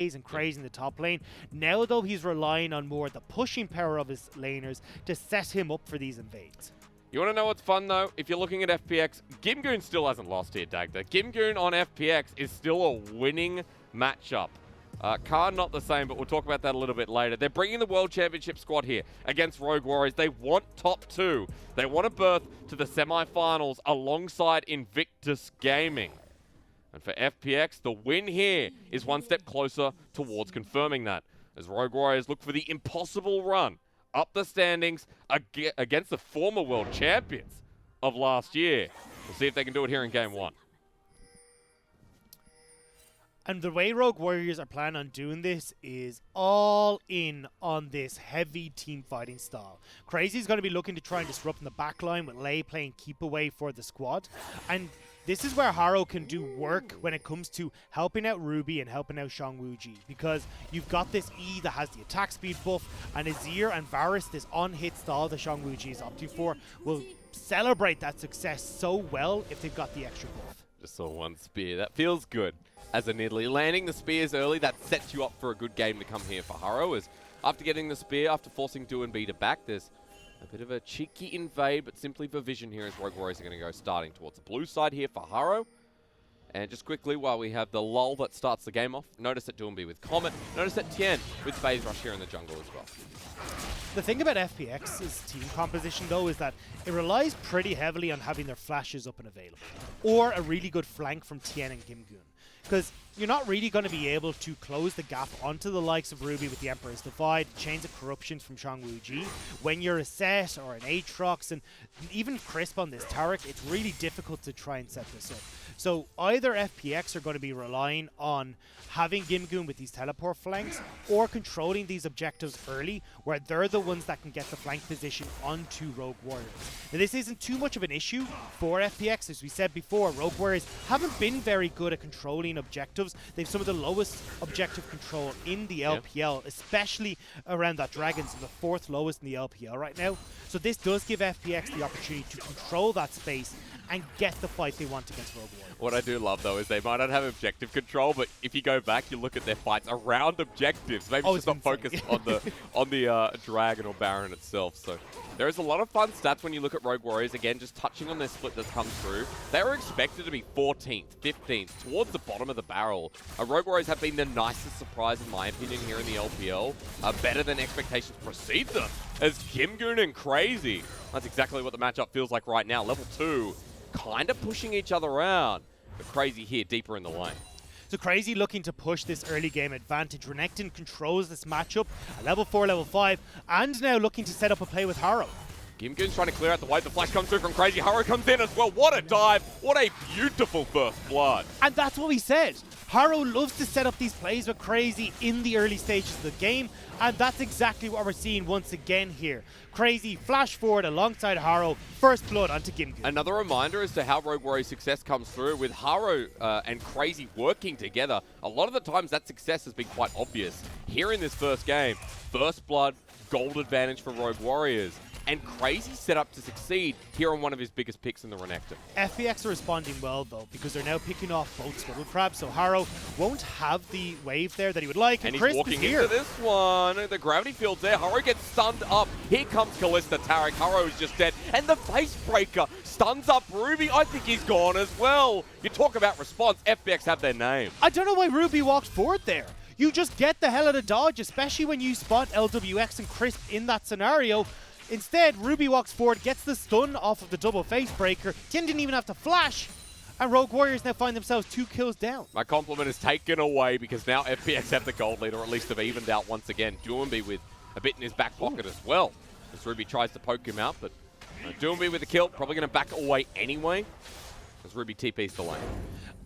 and crazy in the top lane. Now, though, he's relying on more the pushing power of his laners to set him up for these invades. You want to know what's fun, though? If you're looking at FPX, Gimgoon still hasn't lost here, Dagda. Gimgoon on FPX is still a winning matchup. Khan not the same, but we'll talk about that a little bit later. They're bringing the World Championship squad here against Rogue Warriors. They want top 2. They want a berth to the semi-finals alongside Invictus Gaming. And for FPX, the win here is one step closer towards confirming that, as Rogue Warriors look for the impossible run up the standings against the former world champions of last year. We'll see if they can do it here in Game 1. And the way Rogue Warriors are planning on doing this is all in on this heavy team fighting style. Crazy's going to be looking to try and disrupt in the backline with Lei playing keep away for the squad. And this is where Haro can do work when it comes to helping out Ruby and helping out Shangwuji, because you've got this E that has the attack speed buff, and Azir and Varus, this on-hit style that Shangwuji is opting for, will celebrate that success so well if they've got the extra buff. Just saw one spear. That feels good as a Nidalee. Landing the spears early, that sets you up for a good game to come here for Haro, as after getting the spear, after forcing Do and B to back, there's a bit of a cheeky invade, but simply for vision here as Rogue Warriors are going to go starting towards the blue side here for Haro. And just quickly, while we have the lull that starts the game off, notice that Doomby with Comet, notice that Tien with Phase Rush here in the jungle as well. The thing about FPX's team composition, though, is that it relies pretty heavily on having their flashes up and available, or a really good flank from Tien and Gimgoon. Because you're not really going to be able to close the gap onto the likes of Ruby with the Emperor's Divide, Chains of Corruptions from Shangwuji. When you're a Set or an Aatrox, and even Crisp on this Taric, it's really difficult to try and set this up. So either FPX are going to be relying on having Gimgoon with these teleport flanks, or controlling these objectives early, where they're the ones that can get the flank position onto Rogue Warriors. Now, this isn't too much of an issue for FPX. As we said before, Rogue Warriors haven't been very good at controlling objectives. They've some of the lowest objective control in the LPL, especially around that Dragons, the 4th lowest in the LPL right now. So this does give FPX the opportunity to control that space and get the fight they want against Rogue Warriors. What I do love, though, is they might not have objective control, but if you go back, you look at their fights around objectives. Maybe it's just not focused on the Dragon or Baron itself. So there is a lot of fun stats when you look at Rogue Warriors. Again, just touching on their split that's come through. They were expected to be 14th, 15th, towards the bottom of the barrel. Rogue Warriors have been the nicest surprise, in my opinion, here in the LPL. Better than expectations precede them, as Gimgoon and Crazy. That's exactly what the matchup feels like right now. Level 2, kind of pushing each other around. But Crazy here, deeper in the lane. So Crazy looking to push this early game advantage. Renekton controls this matchup at level 4, level 5, and now looking to set up a play with Haro. Gimgoon's trying to clear out the wave. The flash comes through from Crazy. Haro comes in as well. What a dive. What a beautiful first blood. And that's what we said. Haro loves to set up these plays with Crazy in the early stages of the game, and that's exactly what we're seeing once again here. Crazy flash forward alongside Haro, first blood onto Gimgoon. Another reminder as to how Rogue Warriors' success comes through with Haro and Crazy working together. A lot of the times that success has been quite obvious. Here in this first game, first blood, gold advantage for Rogue Warriors. And Crazy set up to succeed here on one of his biggest picks in the Renekton. FPX are responding well, though, because they're now picking off both Scuttle Crabs, so Haro won't have the wave there that he would like. And Chris he's walking is here. into this one. The gravity field's there. Haro gets stunned up. Here comes Kalista Taric. Haro is just dead. And the face breaker stuns up Ruby. I think he's gone as well. You talk about response. FPX have their name. I don't know why Ruby walked forward there. You just get the hell out of dodge, especially when you spot LWX and Crisp in that scenario. Instead, Ruby walks forward, gets the stun off of the double face breaker. Tien didn't even have to flash. And Rogue Warriors now find themselves 2 kills down. My compliment is taken away because now FPX have the gold lead, or at least have evened out once again. Doomby with a bit in his back pocket as well, as Ruby tries to poke him out, but Doomby with the kill, probably going to back away anyway, as Ruby TP's the lane.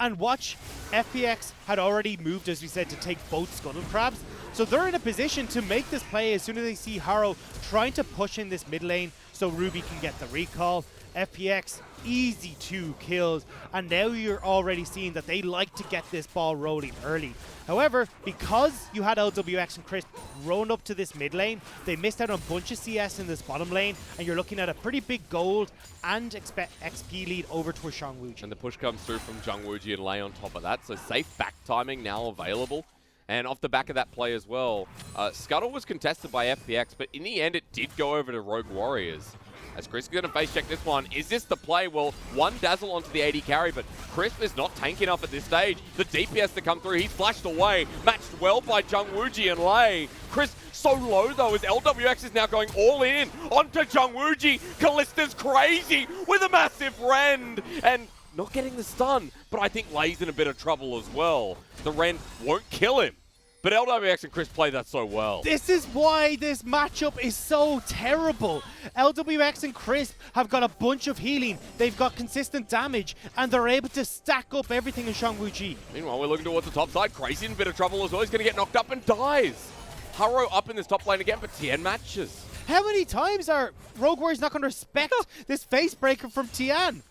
And watch, FPX had already moved, as we said, to take both Scuttle Crabs. So they're in a position to make this play as soon as they see Haro trying to push in this mid lane so Ruby can get the recall. FPX, easy 2 kills. And now you're already seeing that they like to get this ball rolling early. However, because you had LWX and Crisp rolled up to this mid lane, they missed out on a bunch of CS in this bottom lane, and you're looking at a pretty big gold and XP lead over towards Shangwuji. And the push comes through from Jungwuji and Lei on top of that, so safe back timing now available. And off the back of that play as well, Scuttle was contested by FPX, but in the end it did go over to Rogue Warriors. As Chris is going to face check this one. Is this the play? Well, one dazzle onto the AD carry, but Crisp is not tanky enough at this stage. The DPS to come through. He's flashed away. Matched well by Jungwooji and Lei. Crisp so low though as LWX is now going all in onto Jungwooji. Kallista's crazy with a massive rend. And not getting the stun, but I think Lei's in a bit of trouble as well. The rend won't kill him. But LWX and Chris play that so well. This is why this matchup is so terrible. LWX and Crisp have got a bunch of healing. They've got consistent damage, and they're able to stack up everything in Jungwooji. Meanwhile, we're looking towards the top side. Crazy in a bit of trouble as well. He's going to get knocked up and dies. Haro up in this top lane again, but Tien matches. How many times are Rogue Warriors not going to respect this face breaker from Tien?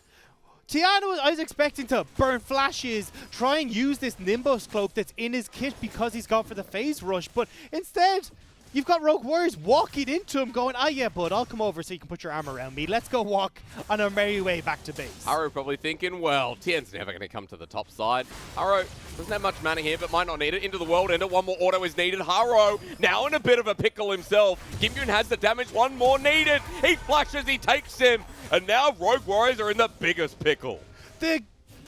Tien, I was expecting to burn flashes, try and use this Nimbus cloak that's in his kit because he's gone for the phase rush, but instead, you've got Rogue Warriors walking into him going, ah yeah, bud, I'll come over so you can put your arm around me. Let's go walk on our merry way back to base. Haro probably thinking, well, Tien's never going to come to the top side. Haro doesn't have much mana here, but might not need it. Into the world ender, one more auto is needed. Haro now in a bit of a pickle himself. Gimgun has the damage, one more needed. He flashes, he takes him. And now Rogue Warriors are in the biggest pickle. The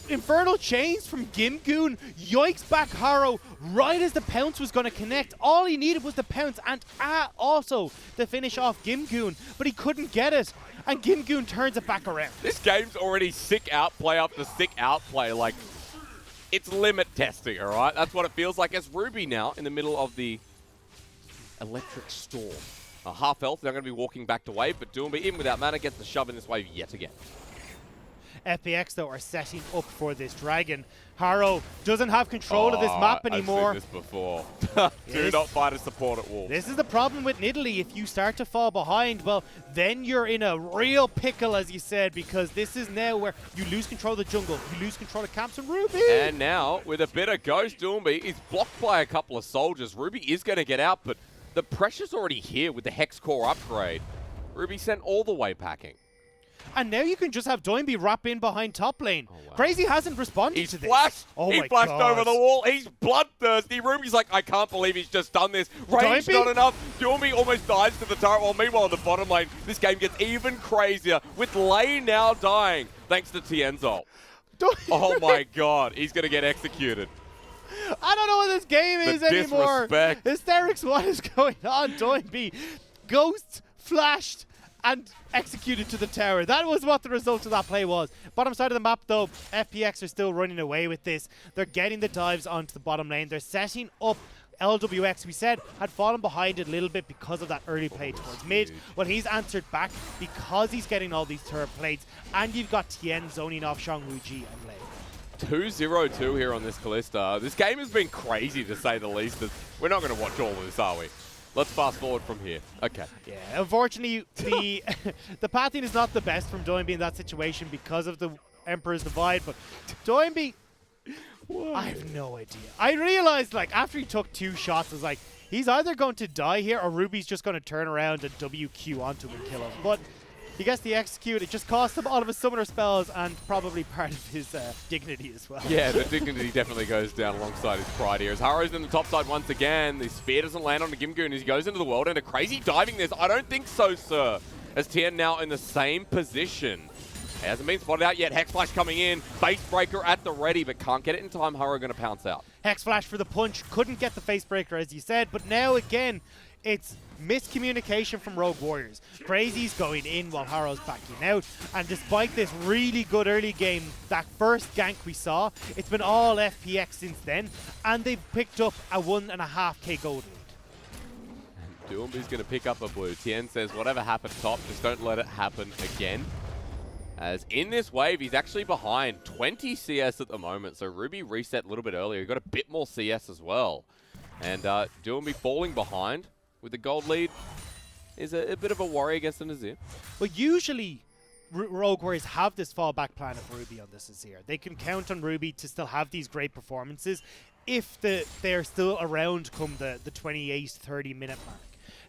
Infernal Chains from Gimgun yoiks back Haro right as the pounce was going to connect. All he needed was the pounce and also to finish off Gimgun, but he couldn't get it. And Gimgun turns it back around. This game's already sick outplay after sick outplay. Like, it's limit testing, all right? That's what it feels like as Ruby now in the middle of the electric storm. Half health, they're going to be walking back to wave, but Doomby, even without mana, gets the shove in this wave yet again. FPX, though, are setting up for this dragon. Haro doesn't have control of this map anymore. I've seen this before. Do not fight a support at wall. This is the problem with Nidalee. If you start to fall behind, well, then you're in a real pickle, as you said, because this is now where you lose control of the jungle, you lose control of camps and Ruby. And now, with a bit of Ghost, Doomby is blocked by a couple of soldiers. Ruby is going to get out, but the pressure's already here with the Hex Core upgrade. Ruby sent all the way packing. And now you can just have Doinby wrap in behind top lane. Oh, wow. Crazy hasn't responded to this. Flashed. Oh he flashed over the wall. He's bloodthirsty. Ruby's like, I can't believe he's just done this. Range not enough. Doinby almost dies to the turret. Well, meanwhile, in the bottom lane, this game gets even crazier with Lei now dying thanks to Tien's ult. Oh my god, he's going to get executed. I don't know what this game is anymore. Disrespect. Hysterics, what is going on? Doinby, Ghost, flashed, and executed to the tower. That was what the result of that play was. Bottom side of the map, though, FPX are still running away with this. They're getting the dives onto the bottom lane. They're setting up LWX, we said, had fallen behind it a little bit because of that early play towards mid. Well, he's answered back because he's getting all these turret plates, and you've got Tien zoning off Jungwooji and Lei. 2-0-2 here on this Callista. This game has been crazy, to say the least. We're not going to watch all of this, are we? Let's fast forward from here. Okay. Yeah, unfortunately, the the pathing is not the best from Doinby in that situation because of the Emperor's Divide, but Doinby, I have no idea. I realized, like, after he took 2 shots, I was like, he's either going to die here or Ruby's just going to turn around and WQ onto him and kill him. But he gets the execute. It just cost him all of his summoner spells and probably part of his dignity as well. Yeah, the dignity definitely goes down alongside his pride here. As Haro's in the top side once again. The spear doesn't land on the Gimgun as he goes into the world. And a crazy diving this. I don't think so, sir. As Tien now in the same position. It hasn't been spotted out yet. Hex Flash coming in. Face Breaker at the ready, but can't get it in time. Haro going to pounce out. Hex Flash for the punch. Couldn't get the Face Breaker, as you said. But now, again, it's miscommunication from Rogue Warriors. Crazy's going in while Haro's backing out. And despite this really good early game, that first gank we saw, it's been all FPX since then. And they've picked up a 1.5k gold lead. Doomby's going to pick up a blue. Tien says, whatever happened top, just don't let it happen again. As in this wave, he's actually behind 20 CS at the moment. So Ruby reset a little bit earlier. He got a bit more CS as well. And Doomby falling behind with the gold lead is a bit of a worry against the Nazir. Well, usually Rogue Warriors have this fallback plan of Ruby on this Nazir. They can count on Ruby to still have these great performances if they're still around come the 28-30 minute mark.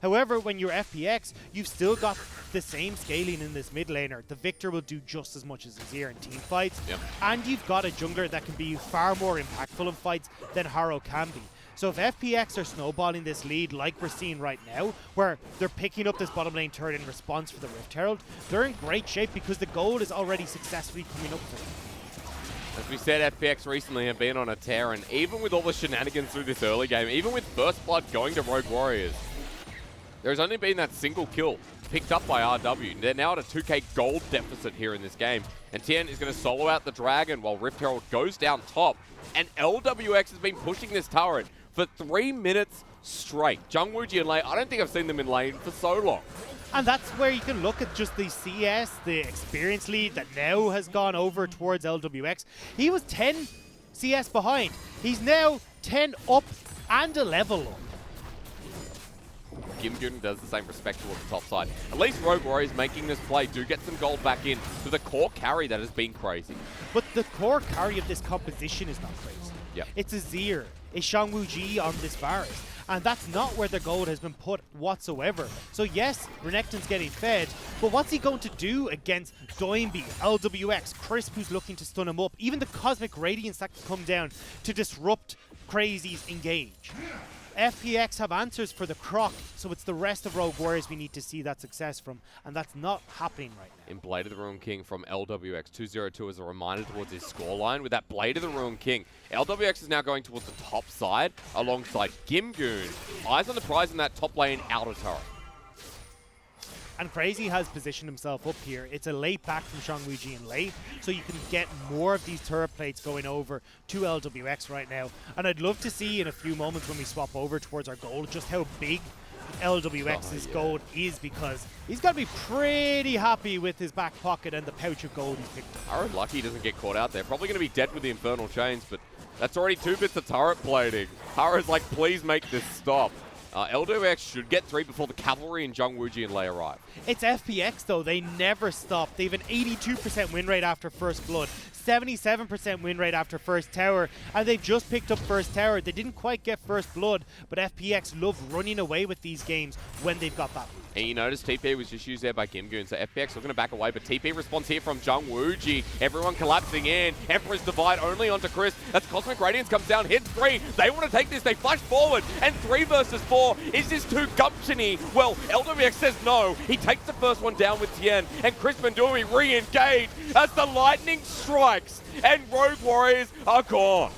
However, when you're FPX, you've still got the same scaling in this mid laner. The Victor will do just as much as Azir in team fights. Yep. And you've got a jungler that can be far more impactful in fights than Haro can be. So if FPX are snowballing this lead like we're seeing right now, where they're picking up this bottom lane turret in response for the Rift Herald, they're in great shape because the gold is already successfully coming up for them. As we said, FPX recently have been on a tear, and even with all the shenanigans through this early game, even with First Blood going to Rogue Warriors, there's only been that single kill picked up by RW. They're now at a 2k gold deficit here in this game, and Tien is going to solo out the Dragon while Rift Herald goes down top, and LWX has been pushing this turret for 3 minutes straight. Jungwooji and Lei, I don't think I've seen them in lane for so long. And that's where you can look at just the CS, the experience lead that now has gone over towards LWX. He was 10 CS behind. He's now 10 up and a level up. Gimgun does the same respect towards the top side. At least Rogue Warriors making this play do get some gold back in to the core carry that has been crazy. But the core carry of this composition is not crazy. Yep. It's Azir, it's Shangwuji on this Varus. And that's not where the gold has been put whatsoever. So yes, Renekton's getting fed, but what's he going to do against Doinby, LWX, Crisp who's looking to stun him up, even the Cosmic Radiance that can come down to disrupt Crazy's engage. FPX have answers for the Croc, so it's the rest of Rogue Warriors we need to see that success from, and that's not happening right now. In Blade of the Ruined King from LWX, 202 as a reminder towards his scoreline. With that Blade of the Ruined King, LWX is now going towards the top side alongside Gimgoon. Eyes on the prize in that top lane outer turret. And Crazy has positioned himself up here. It's a late back from Shangwuji and Lei, so you can get more of these turret plates going over to LWX right now. And I'd love to see in a few moments when we swap over towards our gold just how big LWX's gold is, because he's got to be pretty happy with his back pocket and the pouch of gold he's picked up. Haro lucky he doesn't get caught out there. Probably going to be dead with the Infernal Chains, but that's already 2 bits of turret plating. Haro's like, please make this stop. LWX should get 3 before the Cavalry and Jungwooji and Lei arrive. It's FPX though, they never stop. They have an 82% win rate after First Blood, 77% win rate after First Tower, and they've just picked up First Tower. They didn't quite get First Blood, but FPX love running away with these games when they've got that lead. And you notice TP was just used there by Gimgoon, so FPX looking to back away, but TP response here from Jungwooji. Everyone collapsing in. Emperor's Divide only onto Chris. As Cosmic Radiance comes down, hits 3. They want to take this, they flash forward, and 3 versus 4. Is this too gumptiony? Well, LWX says no. He takes the first one down with Tien, and Chris Mandui re-engage as the lightning strikes, and Rogue Warriors are gone.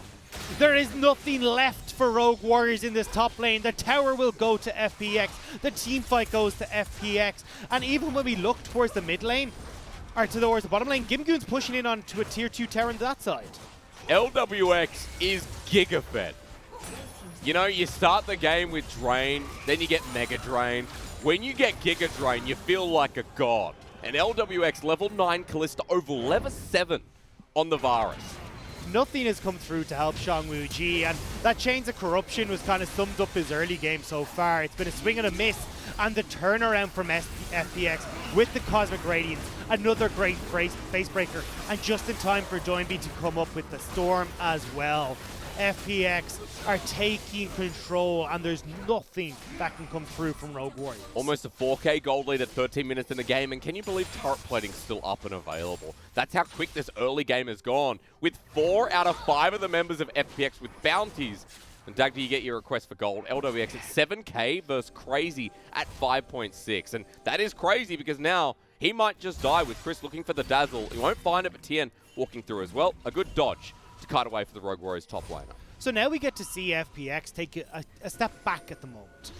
There is nothing left for Rogue Warriors in this top lane. The tower will go to FPX. The team fight goes to FPX. And even when we look towards the mid lane, or towards the bottom lane, Gimgoon's pushing in onto a tier 2 tower on that side. LWX is giga-fed. You know, you start the game with Drain, then you get Mega Drain. When you get Giga Drain, you feel like a god. And LWX level 9 Kalista over level 7 on the Varus. Nothing has come through to help Shangwuji, and that Chains of Corruption was kind of summed up his early game so far. It's been a swing and a miss, and the turnaround from FPX with the Cosmic Radiance, another great face breaker, and just in time for Doinby to come up with the Storm as well. FPX are taking control, and there's nothing that can come through from Rogue Warriors. Almost a 4k gold lead at 13 minutes in the game, and can you believe turret plating's still up and available? That's how quick this early game has gone, with 4 out of 5 of the members of FPX with bounties. And Dagda, you get your request for gold. LWX at 7k versus Crazy at 5.6, and that is crazy because now he might just die with Chris looking for the dazzle. He won't find it, but Tien walking through as well. A good dodge to cut away for the Rogue Warriors top laner. So now we get to see FPX take a step back at the moment.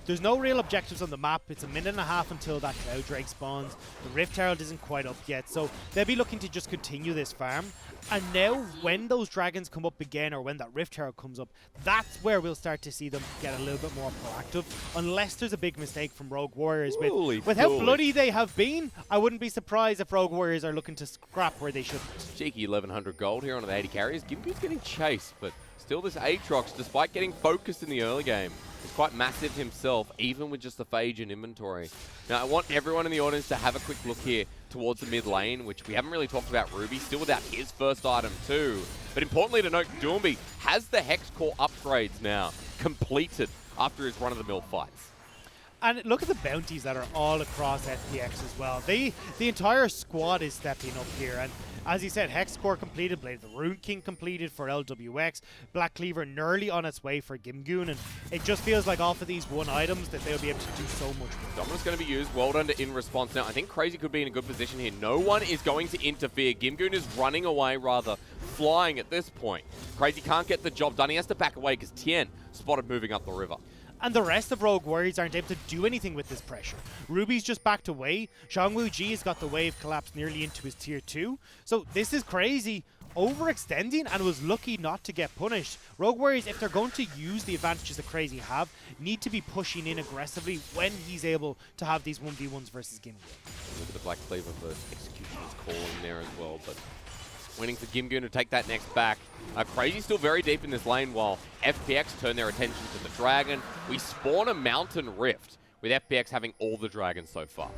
There's no real objectives on the map. It's a minute and a half until that Cloud Drake spawns. The Rift Herald isn't quite up yet, so they'll be looking to just continue this farm. And now, when those dragons come up again, or when that Rift Herald comes up, that's where we'll start to see them get a little bit more proactive. Unless there's a big mistake from Rogue Warriors. With how bloody they have been, I wouldn't be surprised if Rogue Warriors are looking to scrap where they shouldn't. Cheeky 1100 gold here on the 80 carriers. Gimby's getting chased, but still this Aatrox, despite getting focused in the early game, is quite massive himself, even with just the Phage in inventory. Now, I want everyone in the audience to have a quick look here towards the mid lane, which we haven't really talked about. Ruby still without his first item too. But importantly to note, Doinby has the Hex Core upgrades now completed after his run-of-the-mill fights. And look at the bounties that are all across FPX as well. The entire squad is stepping up here. And as you said, Hex Core completed, Blade of the Rune King completed for LWX, Black Cleaver nearly on its way for Gimgoon, and it just feels like off of these one items that they'll be able to do so much more. Dominant's going to be used, well done to in response. Now, I think Crazy could be in a good position here. No one is going to interfere. Gimgoon is running away, rather, flying at this point. Crazy can't get the job done. He has to back away because Tien spotted moving up the river. And the rest of Rogue Warriors aren't able to do anything with this pressure. Ruby's just backed away. Xiangwu Ji has got the wave collapsed nearly into his tier 2. So this is Crazy overextending and was lucky not to get punished. Rogue Warriors, if they're going to use the advantages that Crazy have, need to be pushing in aggressively when he's able to have these 1v1s versus Gimgoon. Look at the Black Cleaver for Executioner's call in there as well, but waiting for Gimgoon to take that next back. Crazy still very deep in this lane while FPX turn their attention to the Dragon. We spawn a Mountain Rift with FPX having all the Dragons so far.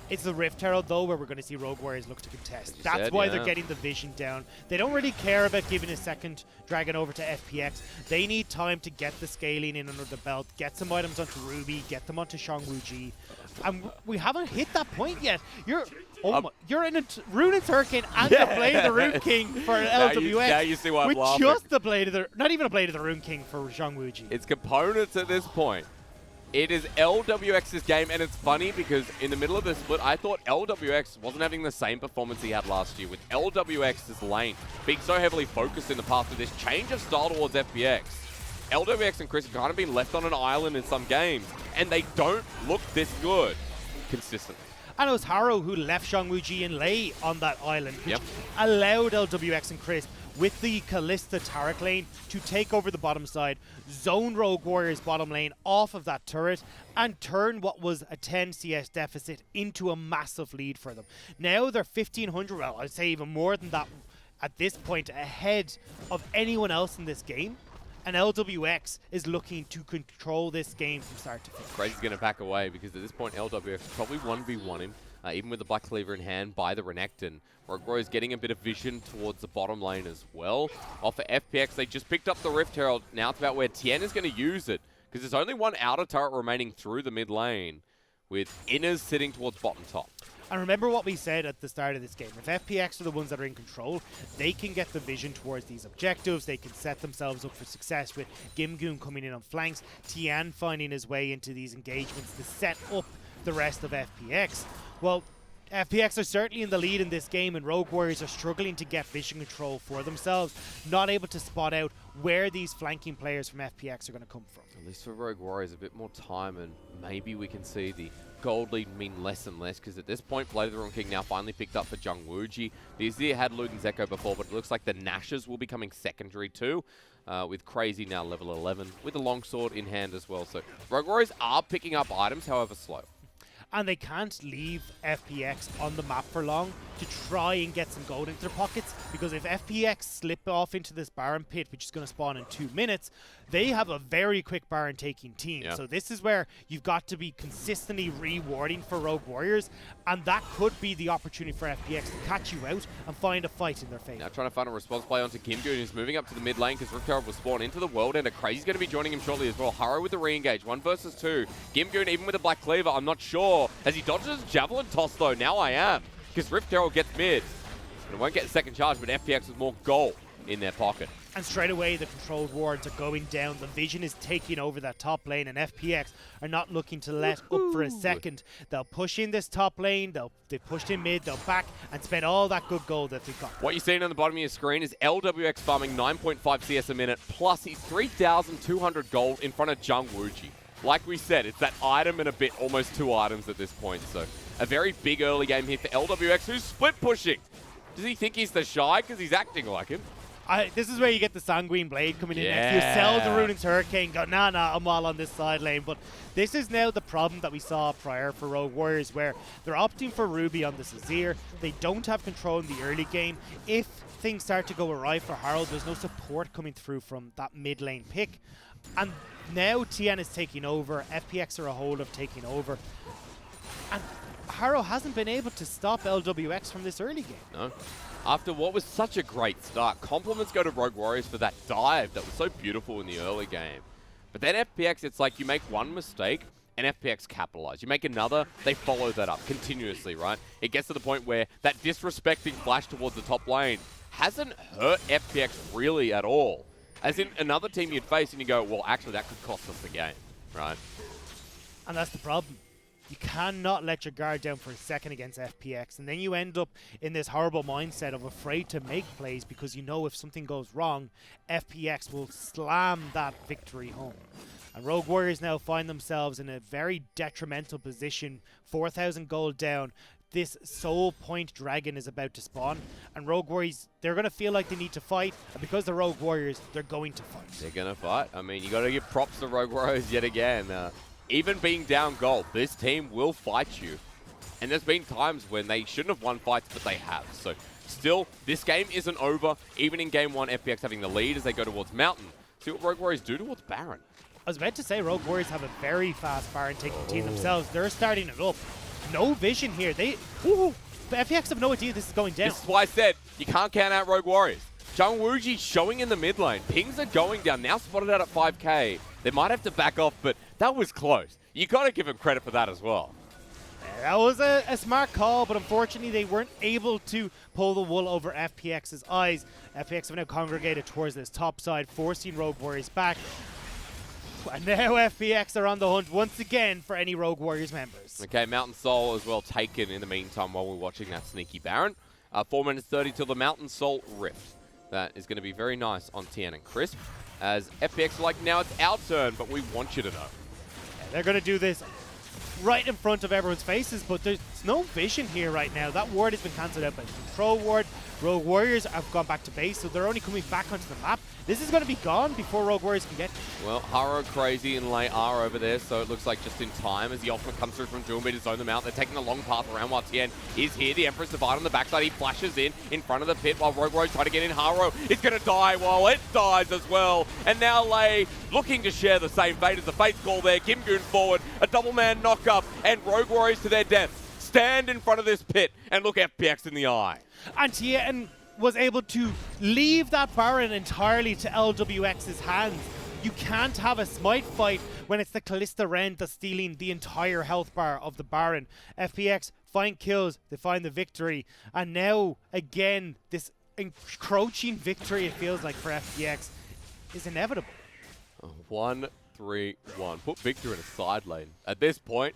It's the Rift Herald, though, where we're going to see Rogue Warriors look to contest. That's why they're getting the vision down. They don't really care about giving a second Dragon over to FPX. They need time to get the scaling in under the belt, get some items onto Ruby, get them onto Xiangwu Ji. And we haven't hit that point yet. You're in a Rune's Hurricane and the Blade of the Rune King for LWX. Now you see why I'm with laughing. Just the Blade of the... Not even a Blade of the Rune King for Xiangwu Ji. It's components at this point. It is LWX's game, and it's funny because in the middle of the split, I thought LWX wasn't having the same performance he had last year, with LWX's lane being so heavily focused in the past with this change of style towards FPX. LWX and Chris have kind of been left on an island in some games, and they don't look this good consistently. And it was Harrow who left Xiangwu Ji and Lei on that island, which allowed LWX and Chris with the Kalista Taric lane to take over the bottom side, zone Rogue Warriors bottom lane off of that turret, and turn what was a 10 CS deficit into a massive lead for them. Now they're 1,500, well, I'd say even more than that at this point, ahead of anyone else in this game. And LWX is looking to control this game from start to finish. Crazy's going to back away because at this point LWX probably 1v1 him, even with the Black Cleaver in hand by the Renekton. Rogue Warriors getting a bit of vision towards the bottom lane as well. Off for FPX, they just picked up the Rift Herald. Now it's about where Tien is going to use it, because there's only one outer turret remaining through the mid lane, with inners sitting towards bottom top. And remember what we said at the start of this game. If FPX are the ones that are in control, they can get the vision towards these objectives. They can set themselves up for success with Gimgoon coming in on flanks, Tien finding his way into these engagements to set up the rest of FPX. Well, FPX are certainly in the lead in this game, and Rogue Warriors are struggling to get vision control for themselves, not able to spot out where these flanking players from FPX are going to come from. At least for Rogue Warriors, a bit more time, and maybe we can see the gold lead mean less and less, because at this point, Blade of the Rune King now finally picked up for Xiangwu Ji. The Azir had Luden's Echo before, but it looks like the Nashes will be coming secondary too, with Crazy now level 11, with a longsword in hand as well. So Rogue Warriors are picking up items, however slow. And they can't leave FPX on the map for long to try and get some gold into their pockets, because if FPX slip off into this Baron pit, which is going to spawn in 2 minutes, they have a very quick Baron taking team. Yeah. So this is where you've got to be consistently rewarding for Rogue Warriors, and that could be the opportunity for FPX to catch you out and find a fight in their favor. Now trying to find a response play onto Gimgoon, who's moving up to the mid lane because Rift Herald will spawn into the world, and Crazy's going to be joining him shortly as well. Harrow with the re-engage, 1 versus 2. Gimgoon even with a Black Cleaver, I'm not sure. As he dodges a Javelin toss though, now I am, because Rift Herald gets mid. And it won't get a second charge, but FPX with more gold in their pocket. And straight away, the controlled wards are going down. The vision is taking over that top lane, and FPX are not looking to let up for a second. They'll push in this top lane, they pushed in mid, they'll back and spend all that good gold that they've got. What you're seeing on the bottom of your screen is LWX farming 9.5 CS a minute, plus he's 3,200 gold in front of Xiangwu Ji. Like we said, it's that item and a bit, almost 2 items at this point. So a very big early game here for LWX, who's split pushing. Does he think he's the Shy? Because he's acting like him. This is where you get the Sanguine Blade coming in next. You sell the Rune's Hurricane, go, nah, I'm all on this side lane. But this is now the problem that we saw prior for Rogue Warriors, where they're opting for Ruby on this Azir. They don't have control in the early game. If things start to go awry for Harold, there's no support coming through from that mid lane pick. And now Tien is taking over. FPX are a hold of taking over. And Harrow hasn't been able to stop LWX from this early game. No. After what was such a great start, compliments go to Rogue Warriors for that dive that was so beautiful in the early game. But then FPX, it's like you make one mistake and FPX capitalize. You make another, they follow that up continuously, right? It gets to the point where that disrespecting flash towards the top lane hasn't hurt FPX really at all. As in another team you'd face and you go, well, actually that could cost us the game, right? And that's the problem. You cannot let your guard down for a second against FPX, and then you end up in this horrible mindset of afraid to make plays because you know if something goes wrong, FPX will slam that victory home. And Rogue Warriors now find themselves in a very detrimental position, 4,000 gold down. This Soul Point Dragon is about to spawn, and Rogue Warriors, they're going to feel like they need to fight, and because they're Rogue Warriors, they're going to fight. They're going to fight. I mean, you got to give props to Rogue Warriors yet again. Even being down gold, this team will fight you. And there's been times when they shouldn't have won fights, but they have. So still, this game isn't over. Even in game 1, FPX having the lead as they go towards Mountain. See what Rogue Warriors do towards Baron. I was about to say Rogue Warriors have a very fast Baron taking team themselves. They're starting it up. No vision here. The FPX have no idea this is going down. This is why I said you can't count out Rogue Warriors. Zhang Wuji showing in the mid lane. Pings are going down. Now spotted out at 5k. They might have to back off, but that was close. You got to give him credit for that as well. That was a smart call, but unfortunately they weren't able to pull the wool over FPX's eyes. FPX have now congregated towards this top side, forcing Rogue Warriors back. And now FPX are on the hunt once again for any Rogue Warriors members. Okay, Mountain Soul as well taken in the meantime while we're watching that sneaky Baron. 4 minutes 30 till the Mountain Soul Rift. That is going to be very nice on Tien and Crisp. As FPX are like, now it's our turn, but we want you to know. Yeah, they're going to do this right in front of everyone's faces, but there's no vision here right now. That ward has been cancelled out by the control ward. Rogue Warriors have gone back to base, so they're only coming back onto the map. This is going to be gone before Rogue Warriors can get to it. Well, Haro crazy and late R over there, so it looks like just in time as the ultimate comes through from Doombeat to zone them out. They're taking a long path around while Tien is here. The Empress Divide on the backside. He flashes in front of the pit while Rogue Warriors try to get in. Haro is going to die while it dies as well. And now Lei looking to share the same fate as the Fate's call there. Gimgoon forward, a double man knock up, and Rogue Warriors to their death stand in front of this pit and look FPX in the eye. And Tien was able to leave that Baron entirely to LWX's hands. You can't have a smite fight when it's the Callista Wren that's stealing the entire health bar of the Baron. FPX find kills, they find the victory, and now again this encroaching victory, it feels like, for FPX is inevitable. 1-3-1. Put Victor in a side lane. At this point,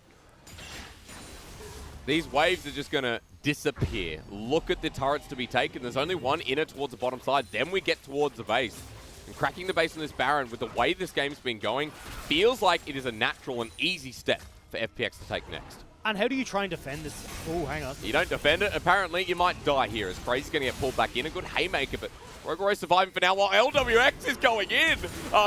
these waves are just going to disappear. Look at the turrets to be taken. There's only one inner towards the bottom side. Then we get towards the base. And cracking the base on this Baron, with the way this game's been going, feels like it is a natural and easy step for FPX to take next. And how do you try and defend this? Oh, hang on. You don't defend it. Apparently, you might die here as Crazy's going to get pulled back in. A good haymaker, but Rogue Warriors surviving for now while LWX is going in.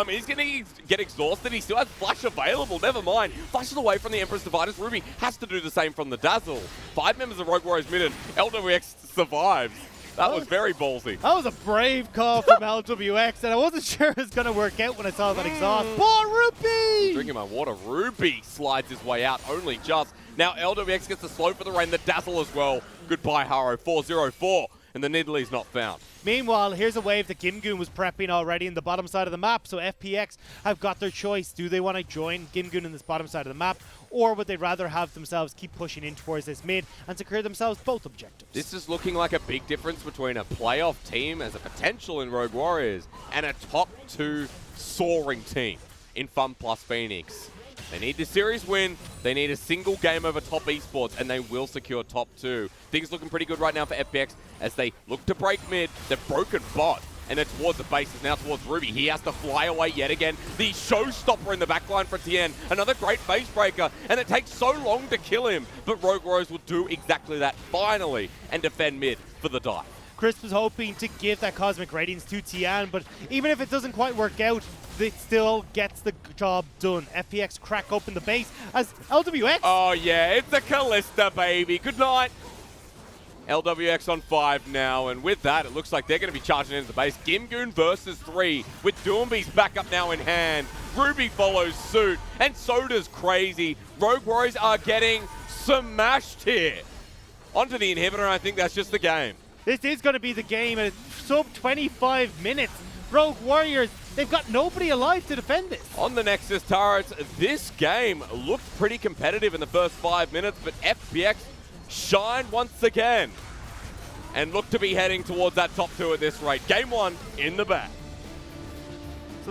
He's going to get exhausted. He still has Flash available. Never mind. Flashes away from the Empress Dividers. Ruby has to do the same from the Dazzle. 5 members of Rogue Warriors mid, and LWX survives. That was very ballsy. That was a brave call from LWX, and I wasn't sure it was going to work out when I saw that exhaust. Poor Ruby! Drinking my water. Ruby slides his way out, only just. Now LWX gets the slow for the rain, the Dazzle as well. Goodbye, Haro. 4-0-4, and the Nidalee not found. Meanwhile, here's a wave that Gimgoon was prepping already in the bottom side of the map, so FPX have got their choice. Do they want to join Gimgoon in this bottom side of the map, or would they rather have themselves keep pushing in towards this mid and secure themselves both objectives? This is looking like a big difference between a playoff team as a potential in Rogue Warriors and a top 2 soaring team in FunPlus Phoenix. They need the series win, they need a single game over top esports, and they will secure top 2. Things looking pretty good right now for FPX as they look to break mid. They've broken bot, and it's towards the bases, now towards Ruby. He has to fly away yet again. The showstopper in the backline for Tien. Another great face breaker, and it takes so long to kill him, but Rogue Warriors will do exactly that finally and defend mid for the dive. Chris was hoping to give that Cosmic Radiance to Tien, but even if it doesn't quite work out, it still gets the job done. FPX crack open the base as LWX. Oh yeah, it's the Callista, baby. Good night. LWX on 5 now, and with that, it looks like they're going to be charging into the base. Gimgoon versus 3, with Doombeat's backup now in hand. Ruby follows suit, and so does Crazy. Rogue Warriors are getting smashed here. Onto the inhibitor, and I think that's just the game. This is going to be the game at sub 25 minutes. Rogue Warriors, they've got nobody alive to defend this. On the Nexus turrets, this game looked pretty competitive in the first 5 minutes, but FPX shined once again and look to be heading towards that top 2 at this rate. Game 1 in the bag.